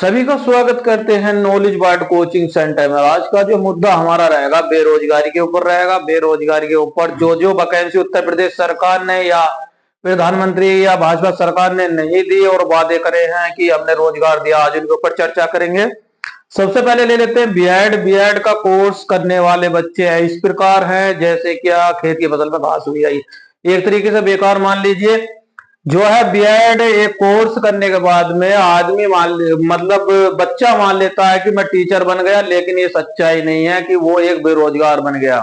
सभी का स्वागत करते हैं नॉलेज वार्ड कोचिंग सेंटर में। आज का जो मुद्दा हमारा रहेगा बेरोजगारी के ऊपर रहेगा। बेरोजगारी के ऊपर जो जो वैकेंसी उत्तर प्रदेश सरकार ने या प्रधानमंत्री या भाजपा सरकार ने नहीं दी और वादे करे हैं कि हमने रोजगार दिया, आज उनके ऊपर चर्चा करेंगे। सबसे पहले ले लेते हैं बीएड। बीएड का कोर्स करने वाले बच्चे हैं इस प्रकार हैं जैसे क्या खेत की फसल में घास हुई आई, एक तरीके से बेकार मान लीजिए। जो है बीएड एक कोर्स करने के बाद में आदमी मतलब बच्चा मान लेता है कि मैं टीचर बन गया, लेकिन ये सच्चाई नहीं है कि वो एक बेरोजगार बन गया।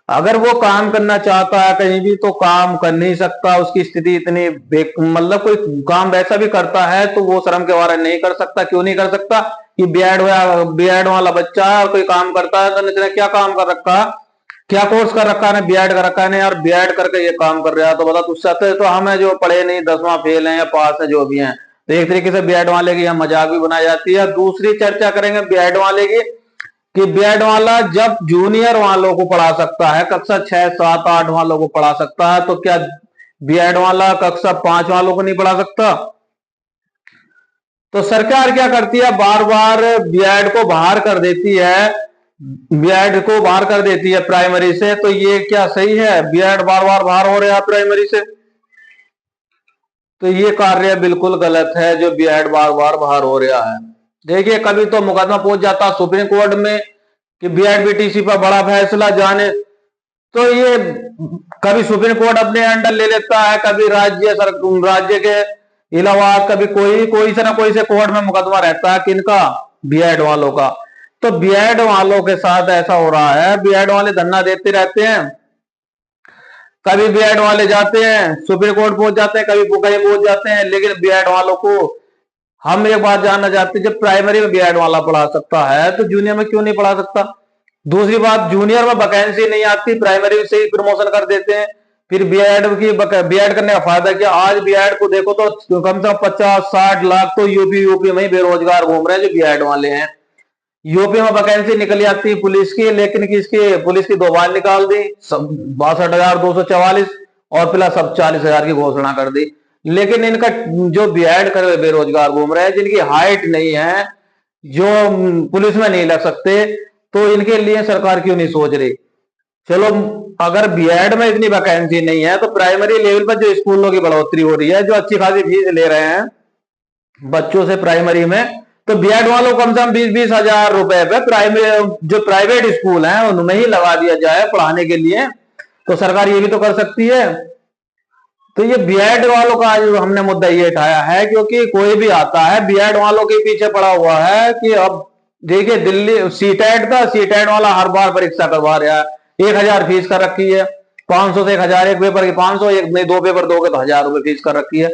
अगर वो काम करना चाहता है कहीं भी तो काम कर नहीं सकता, उसकी स्थिति इतनी मतलब कोई काम वैसा भी करता है तो वो श्रम के बारे में नहीं कर सकता। क्यों नहीं कर सकता कि बीएड वाला बच्चा है और कोई काम करता है तो क्या काम कर रखा है, क्या कोर्स कर रखा है, बीएड कर रखा है यार, बीएड करके ये काम कर रहा है। तो बता तुझसे अच्छे तो हम है जो पढ़े नहीं, 10वां फेल है या पास है जो भी हैं। तो एक तरीके से बीएड वाले की हम मजाक भी बनाई जाती है। दूसरी चर्चा करेंगे बीएड वाले की कि बीएड वाला जब जूनियर वालों को पढ़ा सकता है, कक्षा 6, 7, 8 वालों को पढ़ा सकता है, तो क्या बीएड वाला कक्षा 5 वालों को नहीं पढ़ा सकता? तो सरकार क्या करती है, बार बार बीएड को बाहर कर देती है, बीएड को बाहर कर देती है प्राइमरी से। तो ये क्या सही है? बीएड बार बार बाहर हो रहा है प्राइमरी से, तो ये कार्य बिल्कुल गलत है जो बीएड बार बार बाहर हो रहा है। देखिए कभी तो मुकदमा पहुंच जाता सुप्रीम कोर्ट में कि बीएड बीटीसी पर बड़ा फैसला जाने, तो ये कभी सुप्रीम कोर्ट अपने अंडर ले लेता है, कभी राज्य के इलाहाबाद, कभी कोई से ना कोई से कोर्ट में मुकदमा रहता है किनका, बीएड वालों का। तो बीएड वालों के साथ ऐसा हो रहा है, बीएड वाले धरना देते रहते हैं, कभी बीएड वाले जाते हैं सुप्रीम कोर्ट पहुंच जाते हैं, कभी कहीं पहुंच जाते हैं, लेकिन बीएड वालों को हम एक बात जानना चाहते हैं, जब प्राइमरी में बीएड वाला पढ़ा सकता है तो जूनियर में क्यों नहीं पढ़ा सकता? दूसरी बात, जूनियर में वैकेंसी नहीं आती, प्राइमरी से ही प्रमोशन कर देते हैं। फिर बीएड करने का फायदा क्या? आज बीएड को देखो तो कम से कम 50-60 लाख तो यूपी में ही बेरोजगार घूम रहे हैं जो बीएड वाले हैं। यूपी में वैकेंसी निकली आती है पुलिस की, लेकिन किसकी? पुलिस की 2 बार निकाल दी, 62,244 और प्लस अब 40,000 की घोषणा कर दी। लेकिन इनका जो बीएड कर बेरोजगार घूम रहे हैं जिनकी हाइट नहीं है, जो पुलिस में नहीं लग सकते, तो इनके लिए सरकार क्यों नहीं सोच रही? चलो अगर बीएड में इतनी वैकेंसी नहीं है तो प्राइमरी लेवल पर जो स्कूलों की बढ़ोतरी हो रही है, जो अच्छी खासी फीस ले रहे हैं बच्चों से प्राइमरी में, तो बीएड वालों को कम से कम 20-20 हजार रुपए पे प्राइमरी जो प्राइवेट स्कूल हैं उनमें ही लगा दिया जाए पढ़ाने के लिए, तो सरकार ये भी तो कर सकती है। तो ये बीएड वालों का आज हमने मुद्दा ये उठाया है क्योंकि कोई भी आता है बीएड वालों के पीछे पड़ा हुआ है कि अब देखिए दिल्ली सीटेट था, सीटेट वाला हर बार परीक्षा करवा रहा है, 1,000 फीस कर रखी है, 500 से 1,000, एक पेपर की 500, एक नहीं 2 पेपर दोगे तो 1,000 रुपए फीस कर रखी है।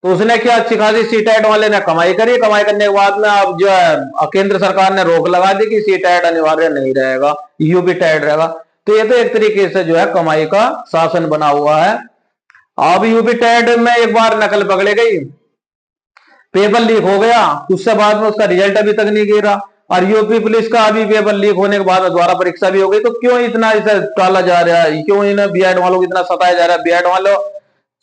तो उसने क्या अच्छी खासी सीटेट वाले ने कमाई करी, कमाई करने के बाद में अब जो है केंद्र सरकार ने रोक लगा दी कि सीटेट अनिवार्य नहीं रहेगा, यूपी टेट रहेगा। तो ये तो एक तरीके से जो है कमाई का शासन बना हुआ है। अब यूपी टेट में एक बार नकल पकड़े गई, पेपर लीक हो गया, उससे बाद में उसका रिजल्ट अभी तक नहीं गिरा, और यूपी पुलिस का अभी पेपर लीक होने के बाद दोबारा परीक्षा भी हो गई। तो क्यों इतना इसे टाला जा रहा है, क्यों इन्हें बीएड वालों को इतना सताया जा रहा है? बीएड वालों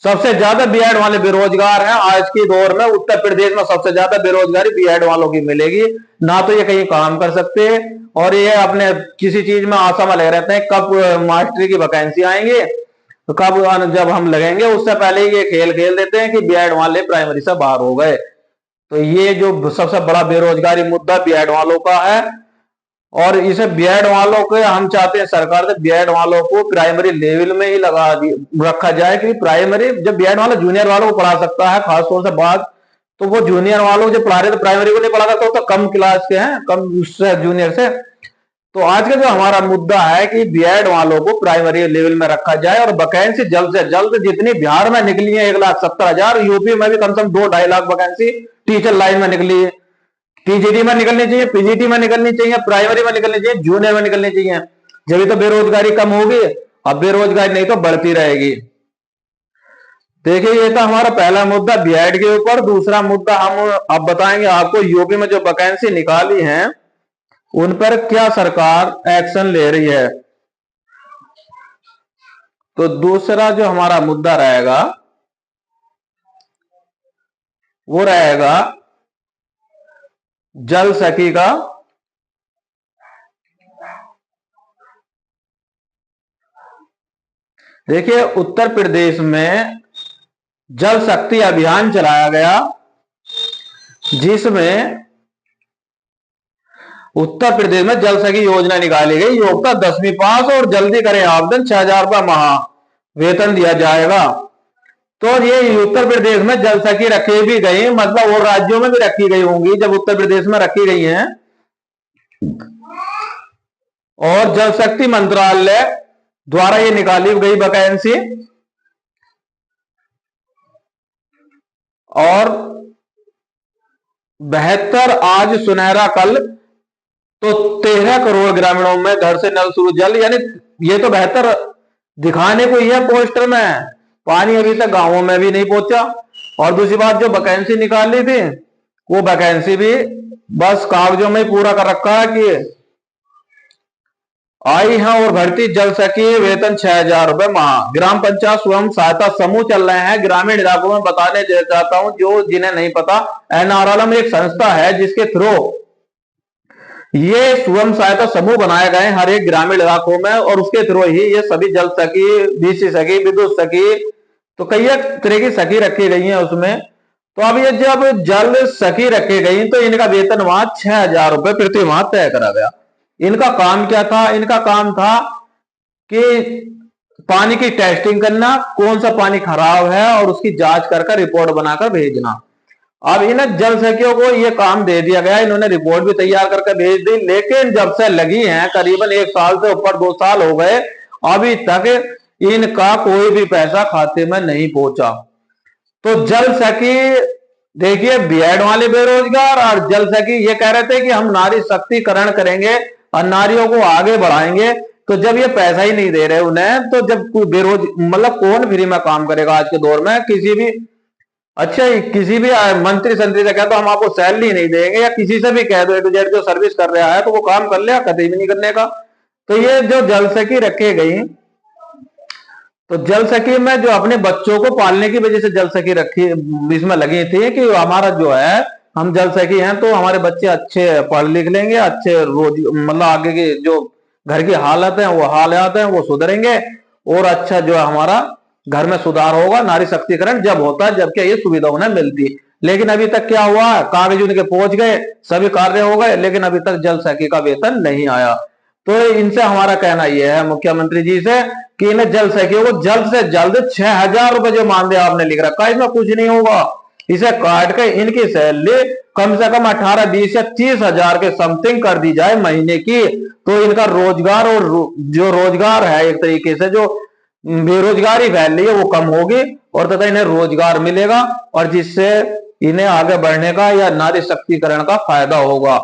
सबसे ज्यादा बीएड वाले बेरोजगार हैं आज के दौर में, उत्तर प्रदेश में सबसे ज्यादा बेरोजगारी बीएड वालों की मिलेगी। ना तो ये कहीं काम कर सकते हैं और ये अपने किसी चीज में आशा में लगे रहते हैं कब मास्टरी की वैकेंसी आएंगे, तो कब जब हम लगेंगे उससे पहले ही ये खेल खेल देते हैं कि बीएड वाले प्राइमरी से बाहर हो गए। तो ये जो सबसे बड़ा बेरोजगारी मुद्दा बीएड वालों का है, और इसे बीएड वालों को हम चाहते हैं सरकार से बीएड वालों को प्राइमरी लेवल में ही रखा जाए, क्योंकि प्राइमरी जब बीएड वाला जूनियर वालों को पढ़ा सकता है, खासतौर से बात तो वो जूनियर वालों जो पढ़ा रहे तो प्राइमरी को नहीं पढ़ा सकता, तो कम क्लास के हैं, कम उससे जूनियर से। तो आज का जो हमारा मुद्दा है कि बीएड वालों को प्राइमरी लेवल में रखा जाए और वैकेंसी जल्द से जल्द, जितनी बिहार में निकली है 1,70,000, यूपी में भी कम से कम 2-2.5 लाख वैकेंसी टीचर लाइन में निकली है, टीजीटी में निकलनी चाहिए, पीजीटी में निकलनी चाहिए, प्राइमरी में निकलनी चाहिए, जूनियर में निकलनी चाहिए। जब तो बेरोजगारी कम होगी, अब बेरोजगारी नहीं तो बढ़ती रहेगी। देखिए ये था हमारा पहला मुद्दा बीएड के ऊपर। दूसरा मुद्दा हम अब बताएंगे आपको, यूपी में जो वैकेंसी निकाली है उन पर क्या सरकार एक्शन ले रही है। तो दूसरा जो हमारा मुद्दा रहेगा वो रहेगा जल सखी का देखिए उत्तर प्रदेश में जल शक्ति अभियान चलाया गया, जिसमें उत्तर प्रदेश में जल सखी योजना निकाली गई। योग्यता 10वीं पास और जल्दी करें आवेदन, 6,000 रुपया माह वेतन दिया जाएगा। तो ये उत्तर प्रदेश में जल सखी रखी भी गई, मतलब और राज्यों में भी रखी गई होंगी जब उत्तर प्रदेश में रखी गई हैं। और जल शक्ति मंत्रालय द्वारा ये निकाली गई वैकेंसी। और 72 आज सुनहरा कल, तो 13 करोड़ ग्रामीणों में घर से नल शुरू जल, यानी ये तो 72 दिखाने को ही है पोस्टर में, पानी अभी तक गांवों में भी नहीं पहुंचा। और दूसरी बात, जो वैकेंसी निकाली थी वो वैकेंसी भी बस कागजों में पूरा कर रखा है कि आई है। और भर्ती जल सकी, वेतन 6,000 रुपए माह। ग्राम पंचायत स्वयं सहायता समूह चल रहे हैं ग्रामीण इलाकों में। बताने चाहता हूं जो जिन्हें नहीं पता, एनआरएलएम एक संस्था है जिसके थ्रू ये स्वयं सहायता समूह बनाए गए हर एक ग्रामीण इलाकों में, और उसके थ्रू ही ये सभी जल सखी, बीसी सखी, विद्युत सखी, तो कई तरह की सखी रखी गई है उसमें। तो अब ये जब जल सखी रखी गई तो इनका वेतन वहां 6,000 रुपए प्रति माह तय करा गया। इनका काम क्या था? इनका काम था कि पानी की टेस्टिंग करना, कौन सा पानी खराब है और उसकी जांच कर रिपोर्ट बनाकर भेजना। अब इन जल सखियों को ये काम दे दिया गया, इन्होंने रिपोर्ट भी तैयार करके भेज दी, लेकिन जब से लगी हैं करीबन 1 साल से ऊपर 2 साल हो गए, अभी तक इनका कोई भी पैसा खाते में नहीं पहुंचा। तो जल सखी देखिए, बीएड वाले बेरोजगार और जल सखी ये कह रहे थे कि हम नारी शक्तिकरण करेंगे और नारियों को आगे बढ़ाएंगे। तो जब ये पैसा ही नहीं दे रहे उन्हें, तो जब कोई मतलब कौन फ्री में काम करेगा आज के दौर में? किसी भी अच्छा किसी भी मंत्री संतरी से कह तो हम आपको सैलरी नहीं देंगे, या किसी से भी कह दो A to Z जो सर्विस कर रहा है तो वो काम कर लिया, कभी भी नहीं करने का। तो ये जो जल सखी रखे गई, तो जल सखी में जो अपने बच्चों को पालने की वजह से जल सखी रखी इसमें लगी थी कि हमारा जो है, हम जल सखी हैं तो हमारे बच्चे अच्छे पढ़ लिख लेंगे, अच्छे रोज मतलब आगे की जो घर की हालत है वो हालात है वो सुधरेंगे, और अच्छा जो है हमारा घर में सुधार होगा। नारी शक्तिकरण जब होता है जबकि ये सुविधा उन्हें मिलती। लेकिन अभी तक क्या हुआ? कागज उनके पहुंच गए, सभी कार्य हो गए, लेकिन अभी तक जल सखी का वेतन नहीं आया। तो इनसे हमारा कहना यह है मुख्यमंत्री जी से कि इन्हें जल सखियों को जल्द से जल्द 6,000 रुपए जो मानदेय आपने लिख रखा है इसमें कुछ नहीं होगा, इसे काट के इनकी सैलरी कम से कम 18, 20 या 30,000 के समथिंग कर दी जाए महीने की। तो इनका रोजगार और जो रोजगार है एक तरीके से जो बेरोजगारी फैल रही है वो कम होगी, और तथा इन्हें रोजगार मिलेगा, और जिससे इन्हें आगे बढ़ने का या नारी शक्तिकरण का फायदा होगा।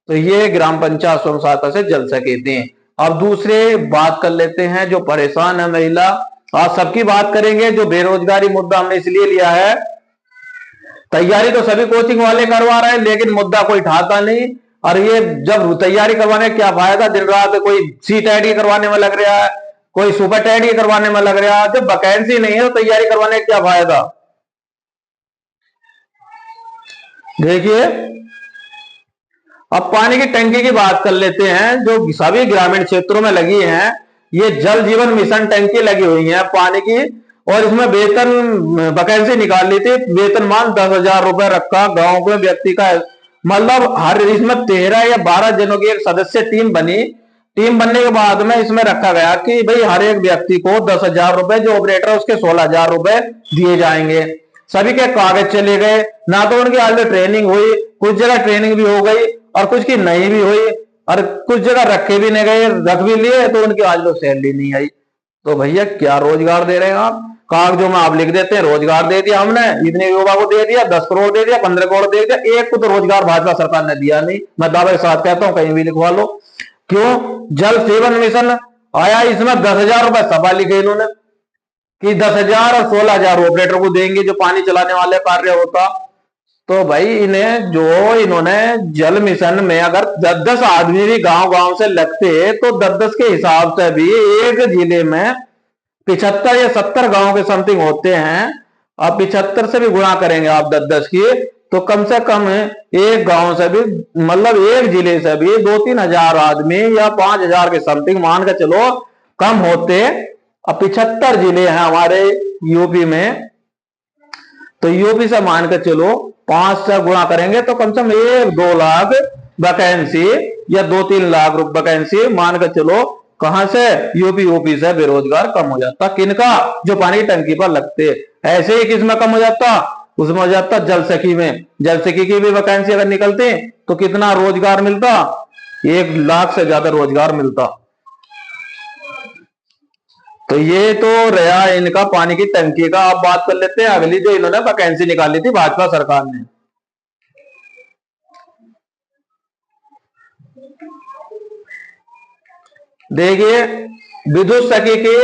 तो ये ग्राम पंचायत स्वयं सहायता से जल सके थे। अब दूसरे बात कर लेते हैं जो परेशान है महिला। आज सबकी बात करेंगे। जो बेरोजगारी मुद्दा हमने इसलिए लिया है, तैयारी तो सभी कोचिंग वाले करवा रहे हैं लेकिन मुद्दा कोई ठाता नहीं। और ये जब तैयारी करवाने क्या फायदा? दिन रात कोई CTET करवाने में लग रहा है, कोई सुपर टेट करवाने में लग रहा है। जब वैकेंसी नहीं है तो तैयारी करवाने का क्या फायदा? देखिए, अब पानी की टंकी की बात कर लेते हैं जो सभी ग्रामीण क्षेत्रों में लगी हैं। ये जल जीवन मिशन टंकी लगी हुई है पानी की, और इसमें वेतन वैकेंसी निकाल ली थी। वेतनमान 10,000 रुपए रखा गांव के व्यक्ति का, मतलब हर इसमें 13 या 12 जनों की एक सदस्य टीम बनी। टीम बनने के बाद में इसमें रखा गया कि भाई हर एक व्यक्ति को 10,000 रुपए, जो ऑपरेटर उसके 16,000 रुपए दिए जाएंगे। सभी के कागज चले गए, ना तो उनकी आज ट्रेनिंग हुई, कुछ जगह ट्रेनिंग भी हो गई और कुछ की नहीं भी हुई, और कुछ जगह रखे भी नहीं गए, रख भी लिए तो उनकी आज लोग सैलरी नहीं आई। तो भैया क्या रोजगार दे रहे हैं आप? कागजों में आप लिख देते हैं रोजगार दे दिया हमने, इतने युवा को दे दिया, 10 करोड़ दे दिया, 15 करोड़ दे दिया, एक को तो रोजगार भाजपा सरकार ने दिया नहीं। मैं दावे के साथ कहता हूं कहीं भी लिखवा लो। क्यों? जल जीवन मिशन आया, इसमें 10,000 रुपए सभा लिखे इन्होंने कि 10,000 और 16,000 ऑपरेटर को देंगे जो पानी चलाने वाले कार्य होता। तो भाई इन्हें जो इन्होंने जल मिशन में अगर 10-10 आदमी भी गांव गांव से लगते तो 10-10 के हिसाब से भी एक जिले में 75 या 70 गांव के समथिंग होते हैं। अब 75 से भी गुणा करेंगे आप 10-10 की, तो कम से कम एक गांव से भी, मतलब एक जिले से भी 2-3 हजार आदमी या 5 हजार के समथिंग मान के चलो कम होते। अब 75 जिले हैं हमारे यूपी में, तो यूपी से मान के चलो 5 से गुणा करेंगे तो कम से कम 1-2 लाख वैकेंसी या 2-3 लाख वैकेंसी मान के चलो, कहां से, यूपी से बेरोजगार कम हो जाता। किनका, जो पानी की टंकी पर लगते। ऐसे ही किसमें कम हो जाता, उसमें हो जाता जल सखी में। जल सखी की भी वैकेंसी अगर निकलती तो कितना रोजगार मिलता, 1 लाख से ज्यादा रोजगार मिलता। तो ये तो रहा इनका पानी की टंकी का। अब बात कर लेते हैं अगली, जो इन्होंने वैकेंसी निकाली थी भाजपा सरकार ने। देखिए, विद्युत सखी की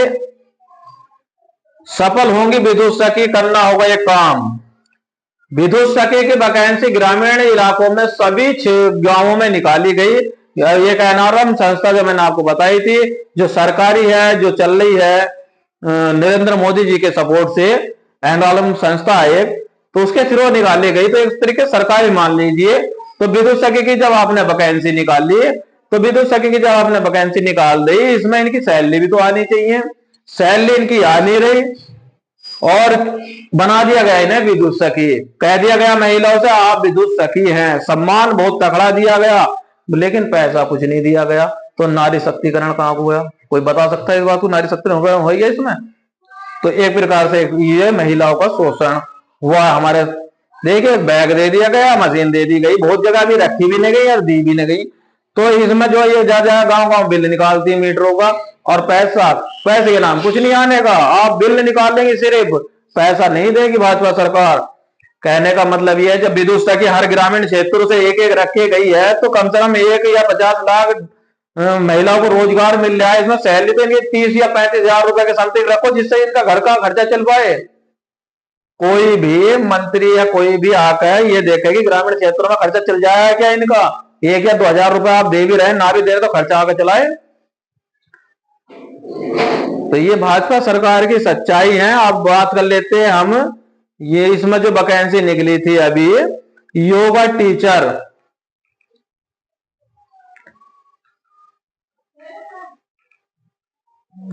सफल होंगी, विद्युत सखी करना होगा एक काम। विद्युत सखी की वैकेंसी ग्रामीण इलाकों में सभी 6 गांवों में निकाली गई। एक एनआरएम संस्था जो मैंने आपको बताई थी, जो सरकारी है, जो चल रही है नरेंद्र मोदी जी के सपोर्ट से, एनआरएम संस्था है, तो उसके थ्रू निकाली गई। तो एक तरीके सरकारी मान लीजिए। तो विद्युत सखी की जब आपने वैकेंसी निकाली, तो विद्युत सखी की जब आपने वैकेंसी निकाल दी, इसमें इनकी सैलरी भी तो आनी चाहिए। सैलरी इनकी आ नहीं रही, और बना दिया गया इन्हें विद्युत सखी। कह दिया गया महिलाओं से आप विद्युत सखी हैं, सम्मान बहुत तगड़ा दिया गया, लेकिन पैसा कुछ नहीं दिया गया। तो नारी शक्तिकरण कहां हुआ, कोई बता सकता है इस बात को, नारी शक्तिकरण हो गया इसमें? तो एक प्रकार से ये महिलाओं का शोषण हुआ हमारे। देखिए, बैग दे दिया गया, मशीन दे दी गई, बहुत जगह भी रखी भी नहीं गई और दी भी नहीं गई। तो इसमें जो ये जा गांव गांव बिल निकालती है मीटरों का, और पैसे के नाम कुछ नहीं आने का। आप बिल निकाल देंगे, सिर्फ पैसा नहीं देगी भाजपा सरकार। कहने का मतलब यह है, जब विद्युत सखी हर ग्रामीण क्षेत्रों से एक रखी गई है, तो कम से कम 1 या 50 लाख महिलाओं को रोजगार मिल रहा है। इसमें सैलरी तो इनकी 30 या 35 हजार रुपए के समथिंग रखो, जिससे इनका घर का खर्चा चल पाए। कोई भी मंत्री या कोई भी आकर ये देखे कि ग्रामीण क्षेत्रों में खर्चा चल जाएगा क्या इनका। 1 या 2 हजार रुपए आप दे भी रहे, ना भी दे रहे, तो खर्चा आकर चलाए। तो ये भाजपा सरकार की सच्चाई है। अब बात कर लेते हैं हम, ये इसमें जो वैकेंसी निकली थी अभी, योगा टीचर।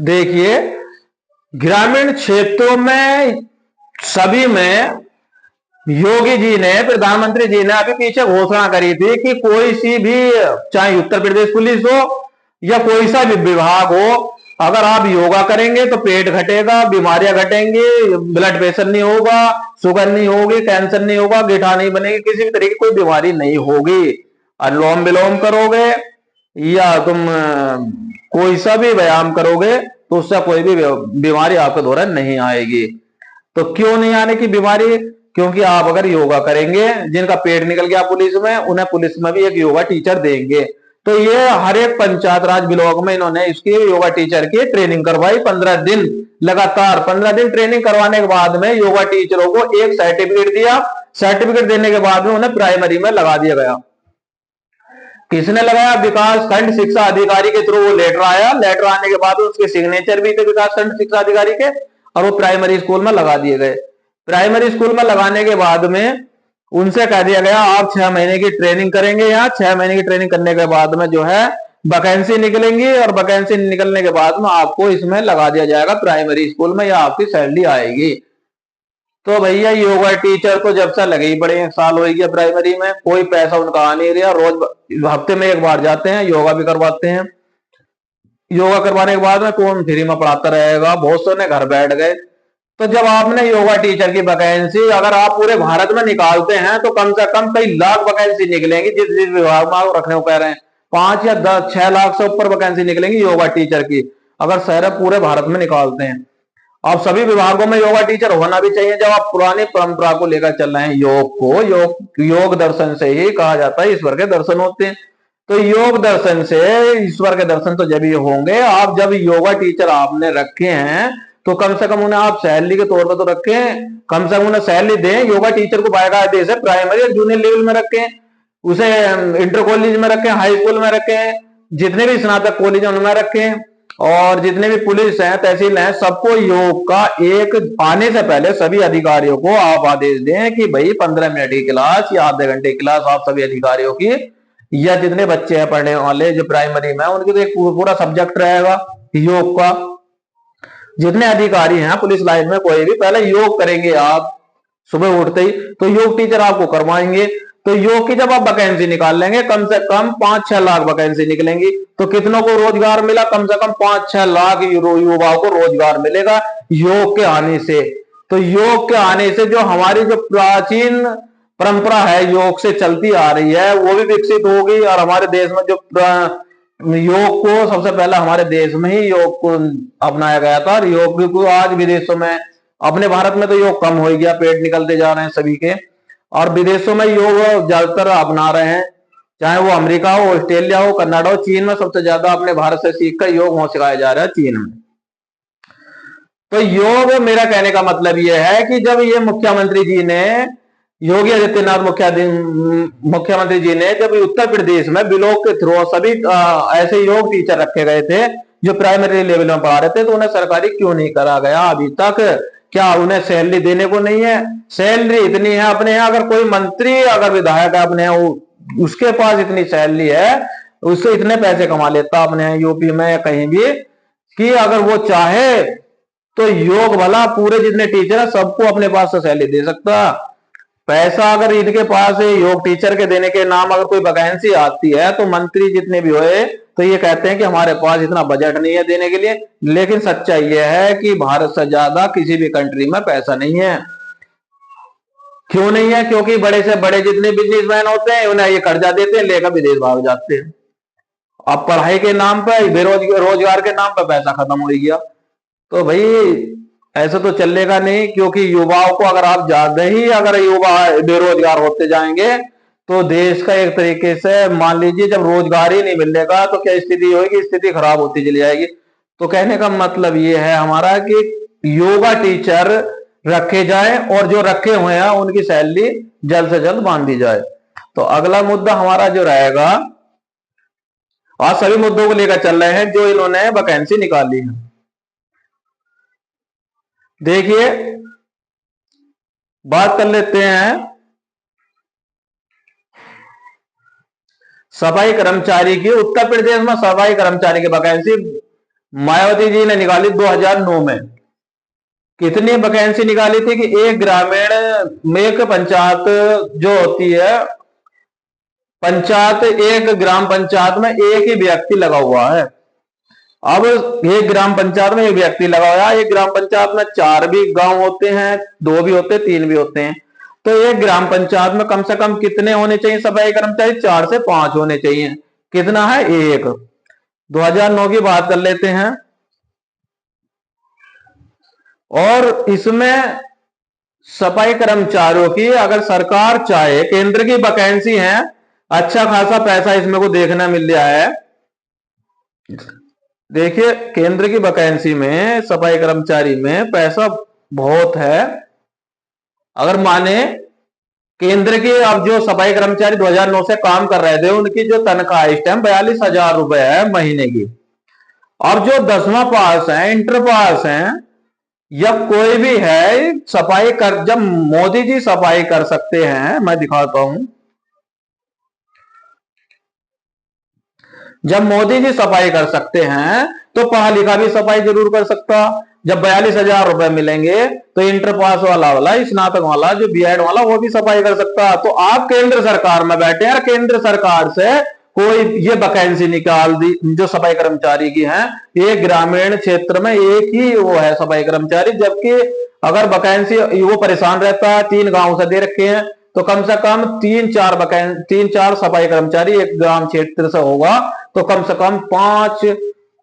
देखिए, ग्रामीण क्षेत्रों में सभी में योगी जी ने, प्रधानमंत्री जी ने अभी पीछे घोषणा करी थी कि कोई सी भी, चाहे उत्तर प्रदेश पुलिस हो या कोई सा भी विभाग हो, अगर आप योगा करेंगे तो पेट घटेगा, बीमारियां घटेंगी, ब्लड प्रेशर नहीं होगा, शुगर नहीं होगी, कैंसर नहीं होगा, गिठा नहीं बनेगी, किसी भी तरह की कोई बीमारी नहीं होगी। अनुलोम विलोम करोगे या तुम कोई सा भी व्यायाम करोगे तो उससे कोई भी बीमारी आपके दौरान नहीं आएगी। तो क्यों नहीं आने की बीमारी? क्योंकि आप अगर योगा करेंगे, जिनका पेट निकल गया पुलिस में, उन्हें पुलिस में भी एक योगा टीचर देंगे। तो ये हर एक पंचायत राज ब्लॉक में इन्होंने इसकी योगा टीचर की ट्रेनिंग करवाई। 15 दिन लगातार, 15 दिन ट्रेनिंग करवाने के बाद में योगा टीचरों को एक सर्टिफिकेट दिया। सर्टिफिकेट देने के बाद में उन्हें प्राइमरी में लगा दिया गया। किसने लगाया? विकास खंड शिक्षा अधिकारी के थ्रू वो लेटर आया। लेटर आने के बाद उसके सिग्नेचर भी थे विकास खंड शिक्षा अधिकारी के, और वो प्राइमरी स्कूल में लगा दिए गए। प्राइमरी स्कूल में लगाने के बाद में उनसे कह दिया गया आप 6 महीने की ट्रेनिंग करेंगे। यहाँ 6 महीने की ट्रेनिंग करने के बाद में जो है वैकेंसी निकलेंगी, और वैकेंसी निकलने के बाद में आपको इसमें लगा दिया जाएगा प्राइमरी स्कूल में, या आपकी सैलरी आएगी। तो भैया योगा टीचर तो जब से लगे ही बड़े 1 साल हो गया प्राइमरी में, कोई पैसा उनका आ नहीं रहा। रोज हफ्ते में 1 बार जाते हैं, योगा भी करवाते हैं। योगा करवाने के बाद में कौन फ्री में पढ़ाता रहेगा, बहुत से ने घर बैठ गए। तो जब आपने योगा टीचर की वैकेंसी अगर आप पूरे भारत में निकालते हैं, तो कम से कम कई लाख वैकेंसी निकलेंगी। जिस जिस विभाग में आप रखने को कह रहे हैं, 5 या 10, 6 लाख से ऊपर वैकेंसी निकलेंगी योगा टीचर की, अगर शहर पूरे भारत में निकालते हैं। अब सभी विभागों में योगा टीचर होना भी चाहिए। जब आप पुरानी परंपरा को लेकर चल रहे हैं, योग को, योग दर्शन से ही कहा जाता है ईश्वर के दर्शन होते हैं। तो योग दर्शन से ईश्वर के दर्शन तो जब ये होंगे, आप जब योगा टीचर आपने रखे हैं, तो कम से कम उन्हें आप सैलरी के तौर पर तो रखें, कम से कम उन्हें सैलरी दें। योगा टीचर को बाकायदे से प्राइमरी और जूनियर लेवल में रखें, उसे इंटर कॉलेज में रखें, हाई स्कूल में रखें, जितने भी स्नातक कॉलेज उनमें रखें। और जितने भी पुलिस हैं, तहसील हैं, सबको योग का एक आने से पहले सभी अधिकारियों को आप आदेश दें कि भाई 15 मिनट की क्लास या आधे घंटे की क्लास आप सभी अधिकारियों की, या जितने बच्चे हैं पढ़ने वाले जो प्राइमरी में, उनके तो एक पूरा सब्जेक्ट रहेगा योग का। जितने अधिकारी हैं पुलिस लाइन में कोई भी, पहले योग करेंगे आप सुबह उठते ही, तो योग टीचर आपको करवाएंगे। तो योग की जब आप वैकेंसी निकाल लेंगे, कम से कम 5-6 लाख वैकेंसी निकलेंगी, तो कितनों को रोजगार मिला? कम से कम 5-6 लाख युवाओं को रोजगार मिलेगा योग के आने से। तो योग के आने से जो हमारी जो प्राचीन परंपरा है योग से चलती आ रही है वो भी विकसित होगी, और हमारे देश में जो योग को सबसे पहले हमारे देश में ही योग को अपनाया गया था, और योग को आज विदेशों में, अपने भारत में तो योग कम हो गया, पेट निकलते जा रहे हैं सभी के, और विदेशों में योग ज्यादातर अपना रहे हैं, चाहे वो अमेरिका हो, ऑस्ट्रेलिया हो, कनाडा हो, चीन में सबसे ज्यादा अपने भारत से सीखकर योग वहां सिखाया जा रहा है चीन में। तो योग, मेरा कहने का मतलब यह है कि जब ये मुख्यमंत्री जी ने, योगी आदित्यनाथ मुख्यमंत्री जी ने जब उत्तर प्रदेश में ब्लॉक के थ्रू सभी ऐसे योग टीचर रखे गए थे जो प्राइमरी लेवल में पढ़ा रहे थे, तो उन्हें सरकारी क्यों नहीं करा गया अभी तक? क्या उन्हें सैलरी देने को नहीं है? सैलरी इतनी है अपने यहाँ, अगर कोई मंत्री अगर विधायक अपने उसके पास इतनी सैलरी है, उससे इतने पैसे कमा लेता अपने यहाँ यूपी में या कहीं भी, कि अगर वो चाहे तो योग भला पूरे जितने टीचर है सबको अपने पास से सैलरी दे सकता। पैसा अगर इनके पास है योग टीचर के देने के नाम, अगर कोई वैकेंसी आती है तो मंत्री जितने भी हुए तो ये कहते हैं कि हमारे पास इतना बजट नहीं है देने के लिए। लेकिन सच्चाई यह है कि भारत से ज्यादा किसी भी कंट्री में पैसा नहीं है। क्यों नहीं है? क्योंकि बड़े से बड़े जितने बिजनेसमैन होते हैं उन्हें ये कर्जा देते हैं, लेकर विदेश भाग जाते हैं। अब पढ़ाई के नाम पर, रोजगार के नाम पर पैसा खत्म हो गया। तो भाई ऐसा तो चलेगा नहीं, क्योंकि युवाओं को अगर आप ज्यादा ही अगर युवा बेरोजगार होते जाएंगे तो देश का एक तरीके से, मान लीजिए जब रोजगार ही नहीं मिलेगा तो क्या स्थिति होगी? स्थिति खराब होती चली जाएगी। तो कहने का मतलब ये है हमारा कि योगा टीचर रखे जाए, और जो रखे हुए हैं उनकी सैलरी जल्द से जल्द बांधी जाए। तो अगला मुद्दा हमारा जो रहेगा, आज सभी मुद्दों को लेकर चल रहे हैं जो इन्होंने वैकेंसी निकाली है। देखिए बात कर लेते हैं सफाई कर्मचारी की। उत्तर प्रदेश में सफाई कर्मचारी की वैकेंसी मायावती जी ने निकाली 2009 में। कितनी वैकेंसी निकाली थी कि एक ग्रामीण, एक पंचायत जो होती है पंचायत, एक ग्राम पंचायत में एक ही व्यक्ति लगा हुआ है। अब एक ग्राम पंचायत में एक व्यक्ति लगा हुआ है, एक ग्राम पंचायत में 4 भी गांव होते हैं, 2 भी होते हैं, 3 भी होते हैं। तो एक ग्राम पंचायत में कम से कम कितने होने चाहिए सफाई कर्मचारी? 4 से 5 होने चाहिए। कितना है? 1। 2009 की बात कर लेते हैं, और इसमें सफाई कर्मचारियों की अगर सरकार चाहे, केंद्र की वैकेंसी है, अच्छा खासा पैसा इसमें को देखना मिल रहा है। देखिए केंद्र की वैकेंसी में सफाई कर्मचारी में पैसा बहुत है। अगर माने केंद्र के अब जो सफाई कर्मचारी 2009 से काम कर रहे थे उनकी जो तनख्वाह इस टाइम 42,000 रुपए है महीने की। अब जो 10वां पास है, इंटर पास है, या कोई भी है, सफाई कर, जब मोदी जी सफाई कर सकते हैं, मैं दिखाता हूं, जब मोदी जी सफाई कर सकते हैं तो पढ़ा लिखा भी सफाई जरूर कर सकता। जब 42,000 रुपए मिलेंगे तो इंटर पास वाला, स्नातक वाला, जो बीएड वाला, वो भी सफाई कर सकता। तो आप केंद्र सरकार में बैठे हैं, केंद्र सरकार से कोई ये वैकेंसी निकाल दी जो सफाई कर्मचारी की है, एक ग्रामीण क्षेत्र में एक ही वो है सफाई कर्मचारी, जबकि अगर वैकेंसी वो परेशान रहता है, 3 गांव से दे रखे हैं, तो कम से कम 3-4 सफाई कर्मचारी एक ग्राम क्षेत्र से होगा, तो कम से कम 5,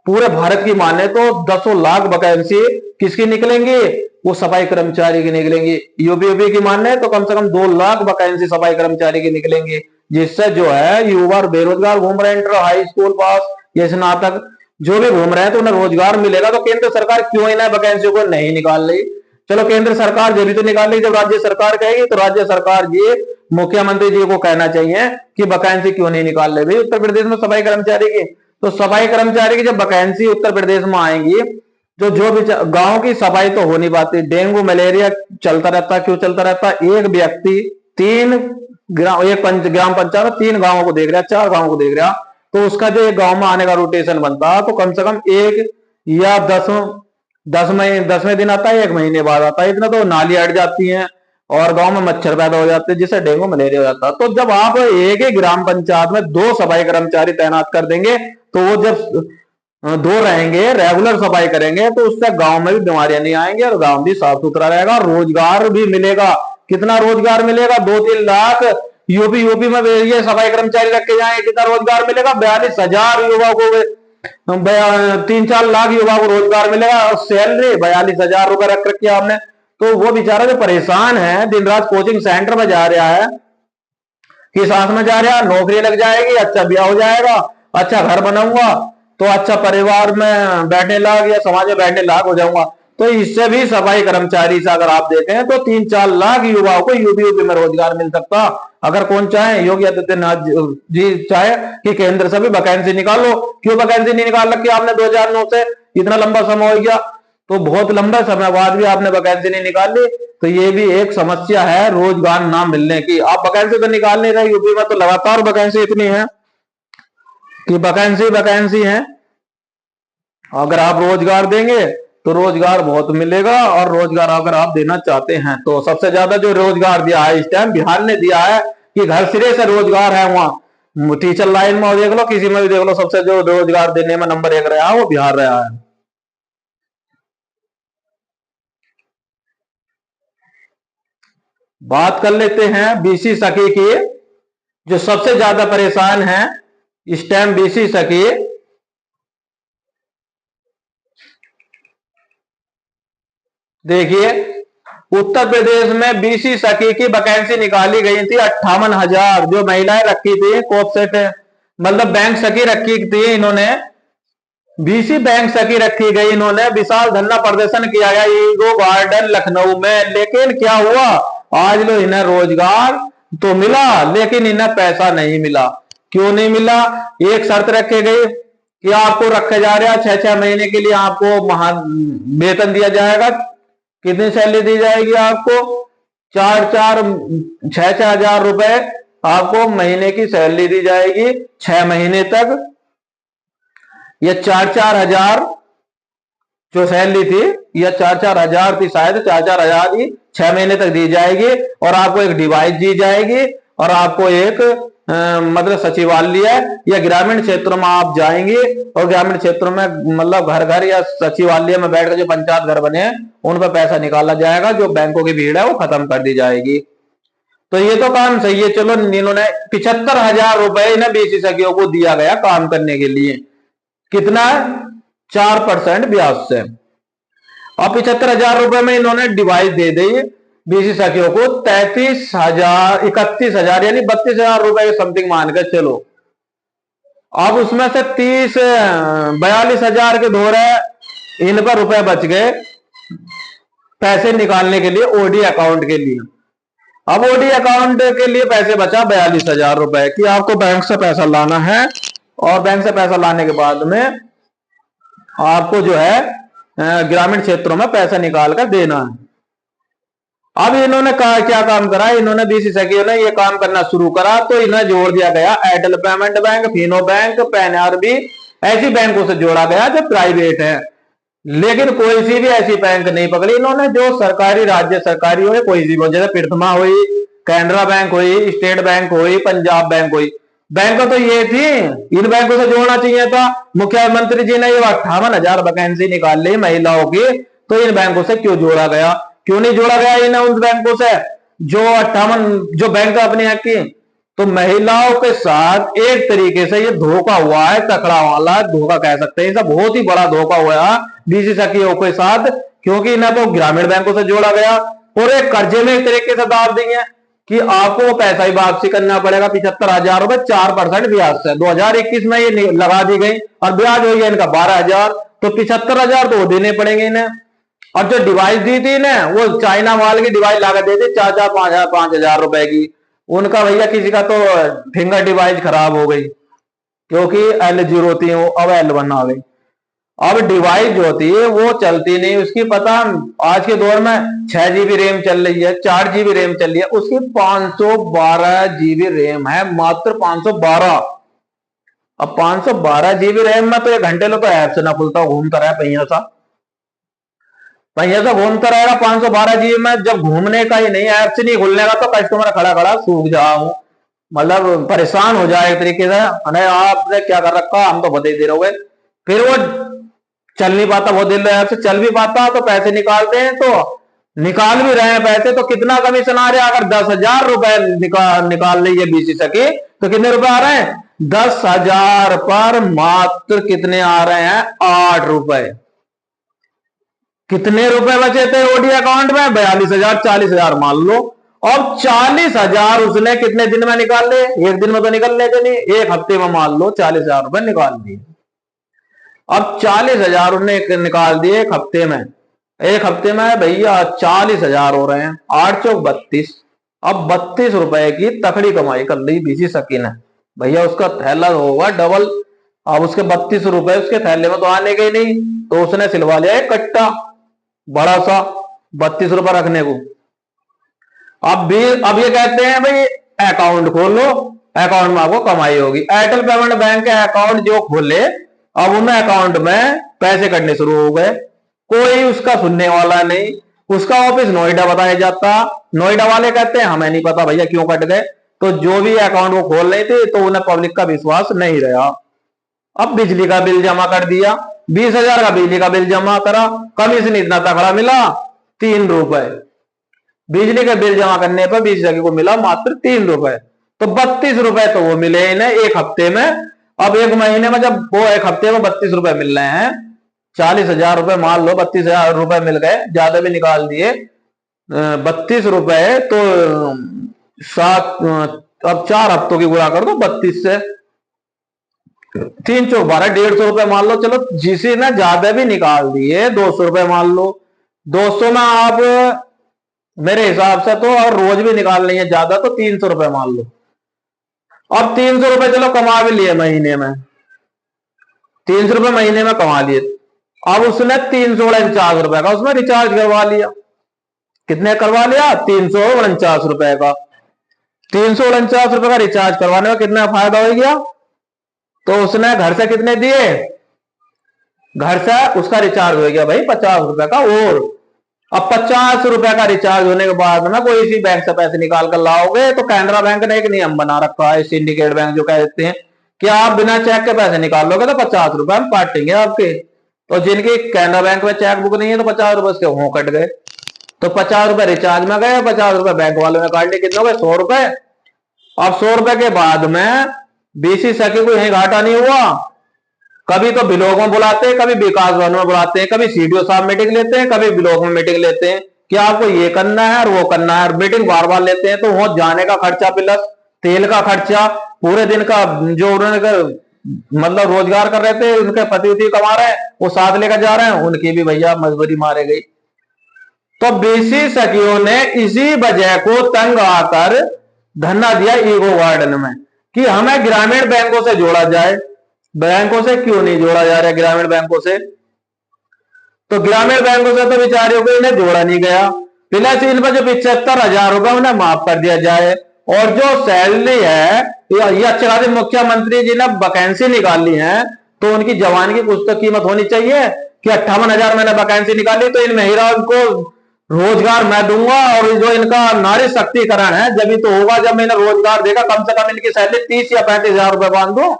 पूरे भारत की माने तो 10 लाख वैकेंसी किसकी निकलेंगी? वो सफाई कर्मचारी की निकलेंगी। यूपी की माने तो कम से कम 2 लाख वैकेंसी सफाई कर्मचारी की निकलेंगी, जिससे जो है युवा बेरोजगार घूम रहे हैं, इंटर हाई स्कूल पास या स्नातक जो भी घूम रहे हैं, तो उन्हें रोजगार मिलेगा। तो केंद्र सरकार क्यों इन वैकेंसी को नहीं निकाल रही? चलो केंद्र सरकार जब भी तो निकाल रही, जब राज्य सरकार कहेगी तो राज्य सरकार जी मुख्यमंत्री जी को कहना चाहिए कि वैकेंसी क्यों नहीं निकाल रहे भाई उत्तर प्रदेश में सफाई कर्मचारी की। तो सफाई कर्मचारी की जब वैकेंसी उत्तर प्रदेश में आएंगी, जो भी गांव की सफाई तो हो नहीं पाती, डेंगू मलेरिया चलता रहता। क्यों चलता रहता? एक व्यक्ति तीन ग्राम पंचायत में 3 गांवों को देख रहा, 4 गांवों को देख रहा, तो उसका जो एक गांव में आने का रोटेशन बनता तो कम से कम 1 या 10वें दिन आता है, 1 महीने बाद आता है। इतना तो नाली हट जाती है और गांव में मच्छर पैदा हो जाते हैं, जिससे डेंगू मलेरिया हो जाता है। तो जब आप एक ही ग्राम पंचायत में 2 सफाई कर्मचारी तैनात कर देंगे, तो वो जब 2 रहेंगे, रेगुलर सफाई करेंगे, तो उससे गांव में भी बीमारियां नहीं आएंगी और गांव भी साफ सुथरा रहेगा, रोजगार भी मिलेगा। कितना रोजगार मिलेगा? 2-3 लाख यूपी में ये सफाई कर्मचारी रखे जाएंगे, कितना रोजगार मिलेगा? 42,000 युवा को, 3-4 लाख युवा को रोजगार मिलेगा और सैलरी 42,000 रुपए रख रखी है आपने। तो वो बेचारा जो परेशान है, दिन रात कोचिंग सेंटर में जा रहा है, कि साथ में जा रहा है, नौकरी लग जाएगी, अच्छा ब्याह हो जाएगा, अच्छा घर बनाऊंगा, तो अच्छा परिवार में बैठने लायक या समाज में बैठने लायक हो जाऊंगा। तो इससे भी सफाई कर्मचारी से अगर आप देखें तो 3-4 लाख युवाओं को यूपी में रोजगार मिल सकता। अगर कौन चाहे, योगी आदित्यनाथ जी चाहे कि केंद्र से भी वैकेंसी निकालो। क्यों वैकेंसी नहीं निकाल रखी आपने 2009 से? इतना लंबा समय हो गया, तो बहुत लंबे समय बाद भी आपने वैकेंसी नहीं निकाली, तो ये भी एक समस्या है रोजगार ना मिलने की। आप वैकेंसी तो निकाल नहीं रहे, यूपी में तो लगातार वैकेंसी इतनी है कि वैकेंसी है। अगर आप रोजगार देंगे तो रोजगार बहुत मिलेगा, और रोजगार अगर आप देना चाहते हैं तो सबसे ज्यादा जो रोजगार दिया है इस टाइम बिहार ने दिया है, कि घर सिरे से रोजगार है। वहां टीचर लाइन में देख लो, किसी में भी देख लो, सबसे जो रोजगार देने में नंबर 1 रहा है वो बिहार रहा है। बात कर लेते हैं बीसी सखी की, जो सबसे ज्यादा परेशान है इस टाइम बीसी सखी। देखिए, उत्तर प्रदेश में बीसी सखी की वैकेंसी निकाली गई थी 58,000, जो महिलाएं रखी थी कोपसेट, मतलब बैंक सखी रखी थी इन्होंने, बीसी बैंक सखी रखी गई इन्होंने। विशाल धरना प्रदर्शन किया गया ईगो गार्डन लखनऊ में, लेकिन क्या हुआ? आज लो इन्हें रोजगार तो मिला, लेकिन इन्हें पैसा नहीं मिला। क्यों नहीं मिला? एक शर्त रखी गई कि आपको रखे जा रहा है 6-6 महीने के लिए, आपको वेतन दिया जाएगा। कितनी सैलरी दी जाएगी आपको? 6-6 हजार रुपए आपको महीने की सैलरी दी जाएगी 6 महीने तक। ये 4-4 हजार जो सैलरी थी, यह 4-4 हजार थी, शायद 4-4 हजार ही 6 महीने तक दी जाएगी। और आपको एक डिवाइस दी जाएगी, और आपको एक मतलब सचिवालय या ग्रामीण क्षेत्रों में आप जाएंगे, और ग्रामीण क्षेत्रों में मतलब घर घर या सचिवालय में बैठकर जो पंचायत घर बने हैं उन पर पैसा निकाला जाएगा, जो बैंकों की भीड़ है वो खत्म कर दी जाएगी। तो ये तो काम सही है। चलो, इन्होंने 75,000 रुपए इन्हें बीसी सखियों को दिया गया काम करने के लिए। कितना? 4% ब्याज से। और 75,000 रुपए में इन्होंने डिवाइस दे दी बीसी सखियों को 33,000, 31,000 यानी 32,000 रुपए के समथिंग मान के चलो। अब उसमें से 42,000 के धोरे इन पर रुपए बच गए पैसे निकालने के लिए ओडी अकाउंट के लिए। अब ओडी अकाउंट के लिए पैसे बचा 42,000 रुपए, कि आपको बैंक से पैसा लाना है, और बैंक से पैसा लाने के बाद में आपको जो है ग्रामीण क्षेत्रों में पैसा निकाल कर देना है। अब इन्होंने क्या काम करा? इन्होंने बीसी सखियों ने ये काम करना शुरू करा, तो इन्हें जोड़ दिया गया Airtel payment bank, Fino bank, पैनआरबी, ऐसी बैंकों से जोड़ा गया जो प्राइवेट है। लेकिन कोई सी भी ऐसी बैंक नहीं पकड़ी इन्होंने जो सरकारी, राज्य सरकारी हो, कोई सी, जैसे प्रथमा हुई, कैनरा बैंक हुई, स्टेट बैंक हुई, पंजाब बैंक हुई। बैंक तो ये थी, इन बैंकों से जोड़ना चाहिए था। मुख्यमंत्री जी ने ये 58,000 वैकेंसी निकाल ली महिलाओं की, तो इन बैंकों से क्यों जोड़ा गया? क्यों नहीं जोड़ा गया इन्हें उन बैंकों से जो 58 जो बैंक अपने यहाँ की? तो महिलाओं के साथ एक तरीके से ये धोखा हुआ है, तकड़ा वाला धोखा कह सकते हैं, सब बहुत ही बड़ा धोखा हुआ बीसी सखियों के साथ। क्योंकि इन्हें तो ग्रामीण बैंकों से जोड़ा गया, और एक कर्जे में एक तरीके से दाब दिए कि आपको वो पैसा ही वापसी करना पड़ेगा 75,000 रुपए 4% ब्याज से। 2021 में ये लगा दी गई, और ब्याज हो गया इनका 12,000, तो 75,000 तो वो देने पड़ेंगे इन्हें। और जो डिवाइस दी थी ना, वो चाइना माल की डिवाइस लागत दी थी 4-4, 5,000 रुपए की। उनका भैया किसी का तो फिंगर डिवाइस खराब हो गई, क्योंकि L0 थी वो, अब L1 आ गई। अब डिवाइस जो होती है वो चलती नहीं उसकी, पता आज के दौर में 6 GB रैम चल रही है, 4 GB रैम चल रही है, उसकी 512 GB रैम है, मात्र 512। अब 512 GB रैम में तो 1 घंटे लो तो ऐप से ना खुलता, घूमता रहा पहिया सा, पहिया सा घूमता रहेगा 512 GB में। जब घूमने का ही नहीं, ऐप से नहीं खुलने का, तो कस्टमर खड़ा खड़ा सूख जाऊं, मतलब परेशान हो जाए एक तरीके से, अरे आपने क्या कर रखा, हम तो बता ही दे रहे। फिर वो चल नहीं पाता, बहुत दिल ऐप से चल भी पाता तो पैसे निकालते हैं, तो निकाल भी रहे हैं पैसे, तो कितना कमीशन आ रहा है? अगर 10,000 रुपए निकाल ली है बीसी सकी, तो कितने रुपए आ रहे हैं? 10,000 पर मात्र कितने आ रहे हैं? 8 रुपए। कितने रुपए बचे थे ओडी अकाउंट में? 42,000, 40,000 मान लो। अब 40,000 उसने कितने दिन में निकाल ले? एक दिन में तो निकल लेते नहीं, एक हफ्ते में मान लो 40,000 रुपए निकाल दिए। अब 40,000 उन्हें निकाल दिए एक हफ्ते में, एक हफ्ते में भैया 40,000 हो रहे हैं, 8 चौक 32। अब 32 रुपए की तकड़ी कमाई कर ली बीसी सकीन है भैया, उसका थैला होगा डबल। अब उसके 32 रुपए उसके थैले में तो आने के नहीं, तो उसने सिलवा लिया एक कट्टा बड़ा सा 32 रुपए रखने को। अब ये कहते हैं भाई अकाउंट खोलो, अकाउंट में आपको कमाई होगी। एयरटेल पेमेंट बैंक के अकाउंट जो खोले, अब उन अकाउंट में पैसे कटने शुरू हो गए, कोई उसका सुनने वाला नहीं। उसका ऑफिस नोएडा बताया जाता, नोएडा वाले कहते हैं हमें नहीं पता भैया क्यों कट गए। तो जो भी अकाउंट वो खोल रहे थे, तो उन्हें पब्लिक का विश्वास नहीं रहा। अब बिजली का बिल जमा कर दिया, 20,000 का बिजली का बिल जमा करा, कमीशन इतना तगड़ा मिला 3 रुपए। बिजली का बिल जमा करने पर 20,000 को मिला मात्र 3 रुपए, तो 32 रुपए तो वो मिले इन्हें एक हफ्ते में। अब एक महीने में जब वो एक हफ्ते में 32 रुपए मिल रहे हैं, 40,000 रुपए मान लो, 32,000 रुपए मिल गए, ज्यादा भी निकाल दिए। 32 रुपए तो 7, अब 4 हफ्तों की गुणा कर दो 32 से, 3 चौक 12, 150 रुपए मान लो। चलो जिसी ने ज्यादा भी निकाल दिए 200 रुपए मान लो, 200 में आप मेरे हिसाब से तो और रोज भी निकाल रही है ज्यादा, तो 300 रुपए मान लो। अब 300 रुपए चलो कमा भी लिए महीने में, 300 रुपए महीने में कमा लिए। अब उसने 349 रुपए का उसमें रिचार्ज करवा लिया। कितने करवा लिया? 349 रुपए का। 349 रुपए का रिचार्ज करवाने में कितना फायदा हो गया? तो उसने घर से कितने दिए? घर से उसका रिचार्ज हो गया भाई 50 रुपए का। और अब 50 रुपए का रिचार्ज होने के बाद में कोई इसी बैंक से पैसे निकाल कर लाओगे, तो कैनरा बैंक ने एक नियम बना रखा है, सिंडिकेट बैंक जो कहते हैं, कि आप बिना चेक के पैसे निकाल लोगे तो 50 रुपए हम काटेंगे आपके। तो जिनकी कैनरा बैंक में चेक बुक नहीं है, तो 50 रुपए उसके हों कट गए। तो 50 रुपए रिचार्ज में गए, 50 रुपए बैंक वालों ने काट लिए, कितने हो गए? 100 रुपए। अब 100 रुपए के बाद में बीसी सखी को यही घाटा नहीं हुआ। कभी तो ब्लॉक में बुलाते हैं, कभी विकास भवन में बुलाते हैं, कभी सीडीओ साहब मीटिंग लेते हैं, कभी ब्लॉक में मीटिंग लेते हैं कि आपको ये करना है और वो करना है, मीटिंग बार बार लेते हैं। तो वहां जाने का खर्चा प्लस तेल का खर्चा, पूरे दिन का जो उन्होंने मतलब रोजगार कर रहे थे, उनके पति उति कमा रहे हैं, वो साथ लेकर जा रहे हैं, उनकी भी भैया मजबूरी मारे गई। तो बीसी सखियों ने इसी वजह को तंग आकर धरना दिया ईगो गार्डन में कि हमें ग्रामीण बैंकों से जोड़ा जाए। बैंकों से क्यों नहीं जोड़ा जा रहा? ग्रामीण बैंकों से तो ग्रामीण बैंकों से तो बेचारियों को इन्हें जोड़ा नहीं गया। प्लस इन पर जो 75,000 रुपए उन्हें माफ कर दिया जाए, और जो सैलरी है ये अच्छे खासे मुख्यमंत्री जी ने वैकेंसी निकाली है, तो उनकी जवान की कुछ तो कीमत होनी चाहिए कि 58,000 मैंने वैकेंसी निकाली, तो इन महिलाओं को रोजगार मैं दूंगा। और जो इनका नारी शक्तिकरण है जब तो होगा जब मैंने रोजगार देगा। कम से कम इनकी सैलरी 30 या 35,000 रुपए बांध दो,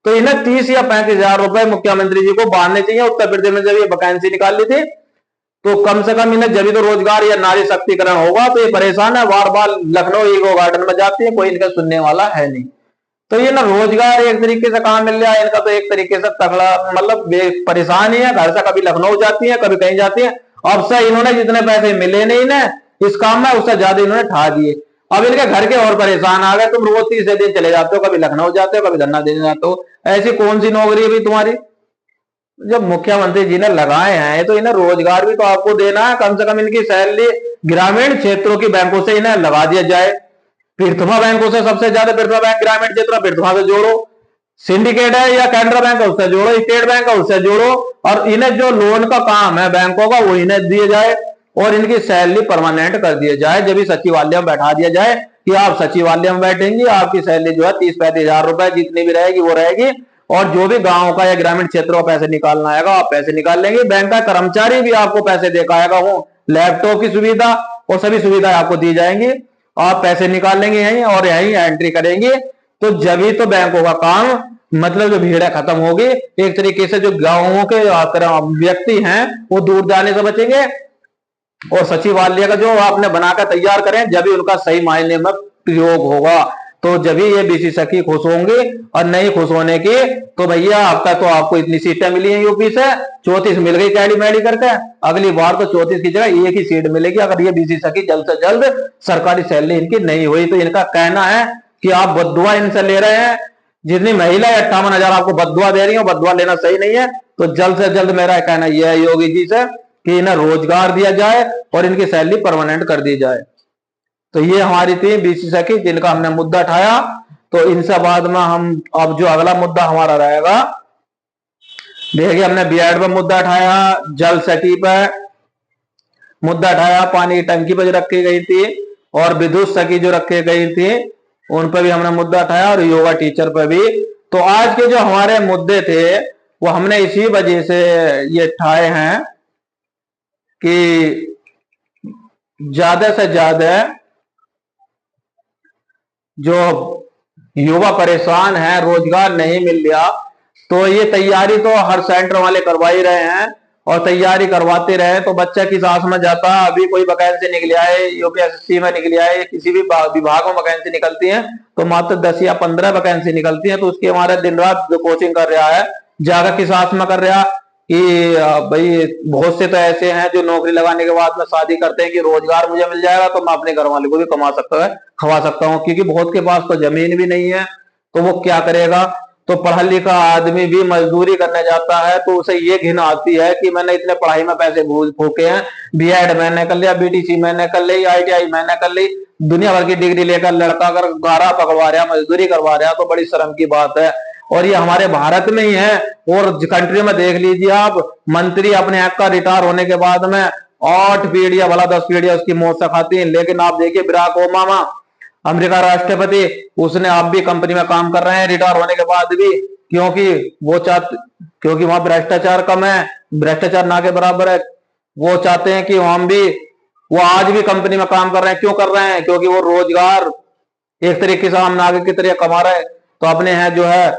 तो इन्हें 30 या 35,000 रुपए मुख्यमंत्री जी को बांधने चाहिए। उत्तर प्रदेश में जब ये वैकेंसी निकाली थी, तो कम से कम इन्हें जब तो रोजगार या नारी शक्तिकरण होगा। तो ये परेशान है, बार बार लखनऊ ईगो गार्डन में जाती है, कोई इनका सुनने वाला है नहीं। तो ये ना रोजगार एक तरीके से कहां मिल रहा है इनका, तो एक तरीके से तगड़ा मतलब परेशान ही है। घर से कभी लखनऊ जाती है, कभी कहीं जाती है। अब से इन्होंने जितने पैसे मिले नहीं ना इस काम में, उससे ज्यादा इन्होंने ठा दिए। अब इनके घर के और परेशान आ गए, तुम रोज 30 दिन चले जाते हो, कभी लखनऊ जाते हो, कभी धरना देने जाते हो, ऐसी कौन सी नौकरी है भी तुम्हारी? जब मुख्यमंत्री जी ने लगाए हैं तो इन्हें रोजगार भी तो आपको देना है। कम से कम इनकी सैलरी ग्रामीण क्षेत्रों की बैंकों से इन्हें लगा दिया जाए। प्रथमा बैंकों से सबसे ज्यादा, प्रथमा बैंक ग्रामीण क्षेत्र, प्रथमा से जोड़ो, सिंडिकेट है या कैनरा बैंक है उससे जोड़ो, स्टेट बैंक है उससे जोड़ो, और इन्हें जो लोन का काम है बैंकों का वो इन्हें दिए जाए और इनकी सैलरी परमानेंट कर दिया जाए। जब भी सचिवालय में बैठा दिया जाए कि आप सचिवालय में बैठेंगे, आपकी सैलरी जो है 30-35 हजार रुपए जितनी भी रहेगी वो रहेगी, और जो भी गांव का या ग्रामीण क्षेत्रों का पैसे निकालना आएगा आप पैसे निकाल लेंगे। बैंक का कर्मचारी भी आपको पैसे देकर आएगा, वो लैपटॉप की सुविधा और सभी सुविधाएं आपको दी जाएंगी, आप पैसे निकाल लेंगे यहीं और यहीं एंट्री करेंगे। तो जब ही तो बैंकों का काम मतलब जो भीड़ है खत्म होगी, एक तरीके से जो गांवों के व्यक्ति हैं वो दूर जाने से बचेंगे, और सचिवालय का जो आपने बनाकर तैयार करें जब भी उनका सही मायने में प्रयोग होगा, तो जब भी ये बीसी सखी खुश होंगे। और नहीं खुश होने की तो भैया आपका तो आपको इतनी सीटें मिली हैं यूपी से, 34 मिल गई कैडी मैडी करके, अगली बार तो 34 की जगह एक ही सीट मिलेगी अगर ये बीसी सखी जल्द से जल्द सरकारी सैलरी इनकी नहीं हुई। तो इनका कहना है कि आप बदुआ इनसे ले रहे हैं, जितनी महिला 58 हजार आपको बदुआ दे रही है, बदुआ लेना सही नहीं है। तो जल्द से जल्द मेरा कहना यह है योगी जी से कि इन्हें रोजगार दिया जाए और इनकी सैलरी परमानेंट कर दी जाए। तो ये हमारी थी बीसी सखी जिनका हमने मुद्दा उठाया। तो इनसे बाद में हम अब जो अगला मुद्दा हमारा रहेगा, देखिए हमने बीएड पर मुद्दा उठाया, जल सखी पर मुद्दा उठाया, पानी की टंकी पर जो रखी गई थी, और विद्युत सखी जो रखी गई थी उन पर भी हमने मुद्दा उठाया, और योगा टीचर पर भी। तो आज के जो हमारे मुद्दे थे वो हमने इसी वजह से ये उठाए हैं कि ज्यादा से ज्यादा जो युवा परेशान है, रोजगार नहीं मिल रहा, तो ये तैयारी तो हर सेंटर वाले करवा ही रहे हैं और तैयारी करवाते रहे तो बच्चा किस आस में जाता। अभी कोई वैकेंसी निकली आए, यूपीएससी में निकली आए, किसी भी विभाग में वैकेंसी निकलती है तो मात्र 10 या 15 वैकेंसी निकलती है। तो उसकी हमारे दिन रात जो कोचिंग कर रहा है, जाकर किस आस में कर रहा कि भाई बहुत से तो ऐसे हैं जो नौकरी लगाने के बाद में शादी करते हैं कि रोजगार मुझे मिल जाएगा तो मैं अपने घर वाले को भी कमा सकता है, खवा सकता हूँ, क्योंकि बहुत के पास तो जमीन भी नहीं है तो वो क्या करेगा। तो पढ़ा लिखा आदमी भी मजदूरी करने जाता है तो उसे ये घिन आती है कि मैंने इतने पढ़ाई में पैसे फूके हैं, बीएड मैंने कर लिया, बीटीसी मैंने कर ली, आईटीआई मैंने कर ली, दुनिया भर की डिग्री लेकर लड़का अगर गारा पकड़वा रहा, मजदूरी करवा रहा तो बड़ी शर्म की बात है। और ये हमारे भारत में ही है, और कंट्री में देख लीजिए आप, मंत्री अपने आप का रिटायर होने के बाद में 8 पीढ़ियां भला 10 पीढ़ियां उसकी मौत से खाती हैं। लेकिन आप देखिए बराक ओबामा अमेरिका राष्ट्रपति, उसने आप भी कंपनी में काम कर रहे हैं रिटायर होने के बाद भी, क्योंकि वो क्योंकि वहां भ्रष्टाचार कम है, भ्रष्टाचार ना के बराबर है। वो चाहते हैं कि हम भी, वो आज भी कंपनी में काम कर रहे हैं। क्यों कर रहे हैं? क्योंकि वो रोजगार एक तरीके से हम नागरिक की तरह कमा रहे हैं। तो अपने यहाँ जो है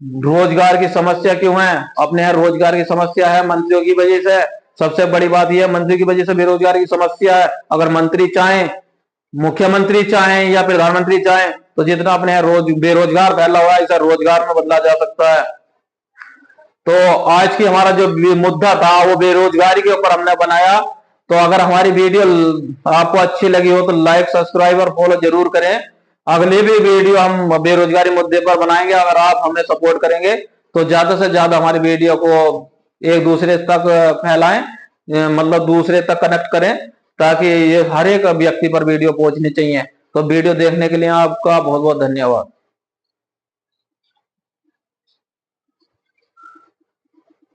रोजगार की समस्या क्यों है? अपने यहाँ रोजगार की समस्या है मंत्रियों की वजह से। सबसे बड़ी बात यह है मंत्री की वजह से बेरोजगारी की समस्या है। अगर मंत्री चाहें, मुख्यमंत्री चाहें या प्रधानमंत्री चाहें तो जितना अपने यहाँ बेरोजगार फैला हुआ है इसे रोजगार में बदला जा सकता है। तो आज की हमारा जो मुद्दा था वो बेरोजगारी के ऊपर हमने बनाया। तो अगर हमारी वीडियो आपको अच्छी लगी हो तो लाइक, सब्सक्राइब और फॉलो जरूर करें। अगली भी वीडियो हम बेरोजगारी मुद्दे पर बनाएंगे। अगर आप हमें सपोर्ट करेंगे तो ज्यादा से ज्यादा हमारी वीडियो को एक दूसरे तक फैलाएं, मतलब दूसरे तक कनेक्ट करें, ताकि ये हर एक व्यक्ति पर वीडियो पहुंचनी चाहिए। तो वीडियो देखने के लिए आपका बहुत बहुत धन्यवाद।